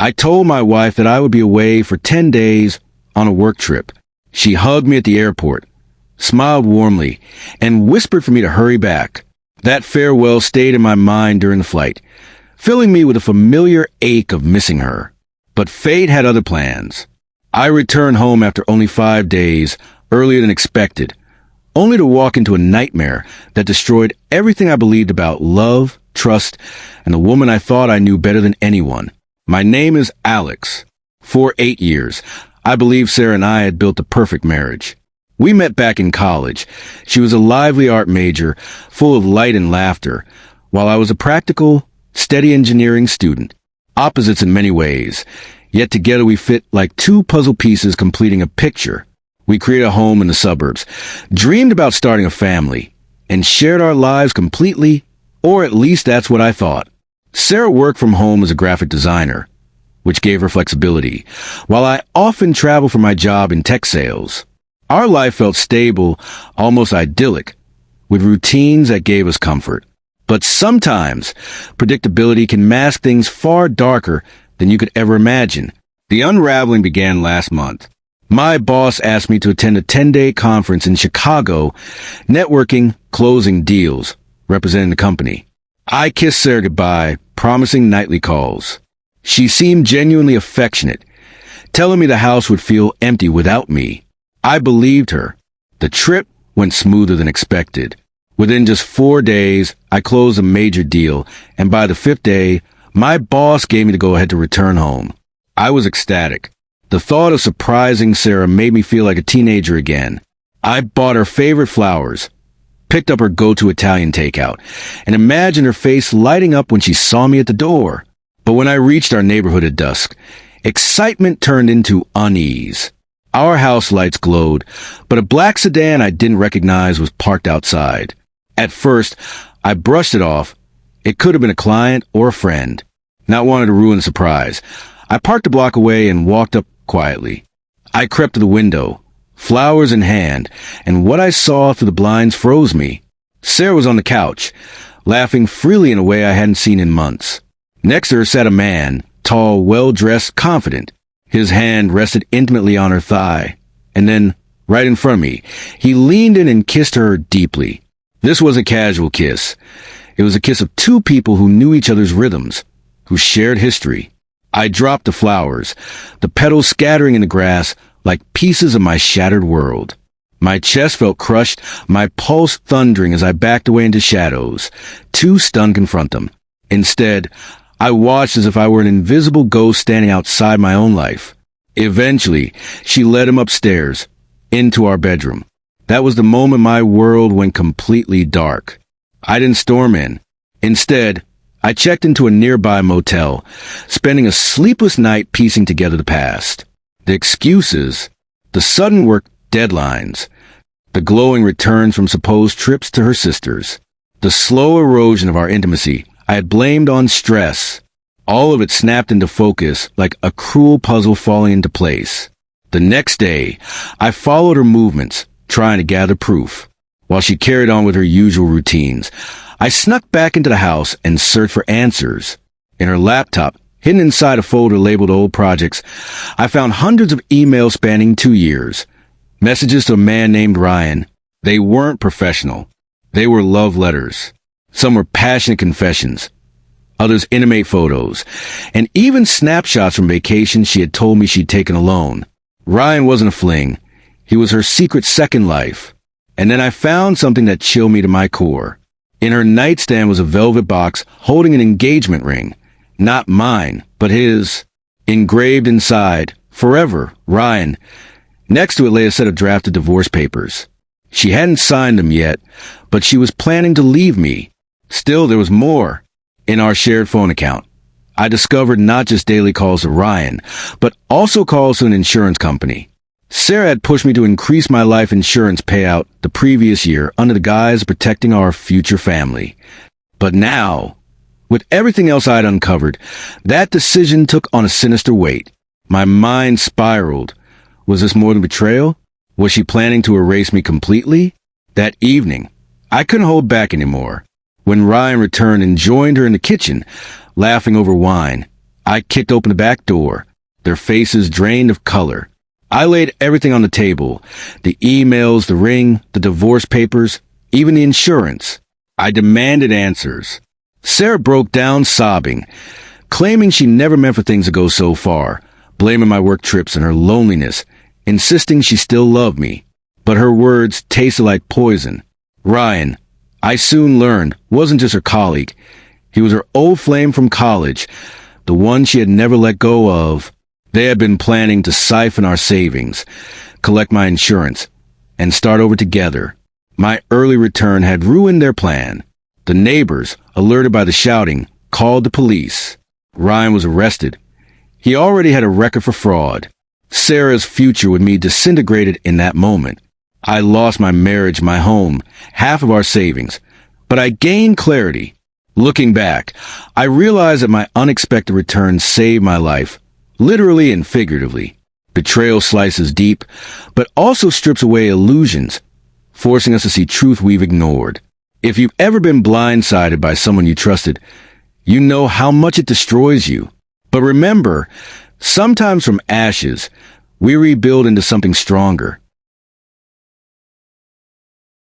I told my wife that I would be away for 10 days on a work trip. She hugged me at the airport, smiled warmly, and whispered for me to hurry back. That farewell stayed in my mind during the flight, filling me with a familiar ache of missing her. But fate had other plans. I returned home after only 5 days, earlier than expected, only to walk into a nightmare that destroyed everything I believed about love, trust, and the woman I thought I knew better than anyone. My name is Alex. For 8 years, I believe Sarah and I had built the perfect marriage. We met back in college. She was a lively art major, full of light and laughter, while I was a practical, steady engineering student. Opposites in many ways, yet together we fit like two puzzle pieces completing a picture. We created a home in the suburbs, dreamed about starting a family, and shared our lives completely, or at least that's what I thought. Sarah worked from home as a graphic designer, which gave her flexibility, while I often traveled for my job in tech sales. Our life felt stable, almost idyllic, with routines that gave us comfort. But sometimes, predictability can mask things far darker than you could ever imagine. The unraveling began last month. My boss asked me to attend a 10-day conference in Chicago, networking, closing deals, representing the company. I kissed Sarah goodbye, promising nightly calls. She seemed genuinely affectionate, telling me the house would feel empty without me. I believed her. The trip went smoother than expected. Within just 4 days, I closed a major deal, and by the 5th day, my boss gave me the go-ahead to return home. I was ecstatic. The thought of surprising Sarah made me feel like a teenager again. I bought her favorite flowers, picked up her go-to Italian takeout, and imagined her face lighting up when she saw me at the door. But when I reached our neighborhood at dusk, excitement turned into unease. Our house lights glowed, but a black sedan I didn't recognize was parked outside. At first, I brushed it off. It could have been a client or a friend. Not wanting to ruin the surprise, I parked a block away and walked up quietly. I crept to the window, flowers in hand, and what I saw through the blinds froze me. Sarah was on the couch, laughing freely in a way I hadn't seen in months. Next to her sat a man, tall, well-dressed, confident. His hand rested intimately on her thigh, and then, right in front of me, he leaned in and kissed her deeply. This was a casual kiss. It was a kiss of two people who knew each other's rhythms, who shared history. I dropped the flowers, the petals scattering in the grass like pieces of my shattered world. My chest felt crushed, my pulse thundering as I backed away into shadows, too stunned to confront them. Instead, I watched as if I were an invisible ghost standing outside my own life. Eventually, she led him upstairs, into our bedroom. That was the moment my world went completely dark. I didn't storm in. Instead, I checked into a nearby motel, spending a sleepless night piecing together the past. The excuses, the sudden work deadlines, the glowing returns from supposed trips to her sisters, the slow erosion of our intimacy I had blamed on stress. All of it snapped into focus like a cruel puzzle falling into place. The next day, I followed her movements, trying to gather proof. While she carried on with her usual routines, I snuck back into the house and searched for answers. In her laptop, hidden inside a folder labeled Old Projects, I found hundreds of emails spanning 2 years. Messages to a man named Ryan. They weren't professional. They were love letters. Some were passionate confessions. Others intimate photos. And even snapshots from vacations she had told me she'd taken alone. Ryan wasn't a fling. He was her secret second life. And then I found something that chilled me to my core. In her nightstand was a velvet box holding an engagement ring. Not mine, but his. Engraved inside, "Forever, Ryan." Next to it lay a set of drafted divorce papers. She hadn't signed them yet, but she was planning to leave me. Still, there was more. In our shared phone account, I discovered not just daily calls to Ryan, but also calls to an insurance company. Sarah had pushed me to increase my life insurance payout the previous year under the guise of protecting our future family. But now, with everything else I'd uncovered, that decision took on a sinister weight. My mind spiraled. Was this more than betrayal? Was she planning to erase me completely? That evening, I couldn't hold back anymore. When Ryan returned and joined her in the kitchen, laughing over wine, I kicked open the back door, their faces drained of color. I laid everything on the table, the emails, the ring, the divorce papers, even the insurance. I demanded answers. Sarah broke down sobbing, claiming she never meant for things to go so far, blaming my work trips and her loneliness, insisting she still loved me. But her words tasted like poison. Ryan, I soon learned, wasn't just her colleague. He was her old flame from college, the one she had never let go of. They had been planning to siphon our savings, collect my insurance, and start over together. My early return had ruined their plan. The neighbors, alerted by the shouting, called the police. Ryan was arrested. He already had a record for fraud. Sarah's future with me disintegrated in that moment. I lost my marriage, my home, half of our savings, but I gained clarity. Looking back, I realized that my unexpected return saved my life, literally and figuratively. Betrayal slices deep, but also strips away illusions, forcing us to see truth we've ignored. If you've ever been blindsided by someone you trusted, you know how much it destroys you. But remember, sometimes from ashes, we rebuild into something stronger.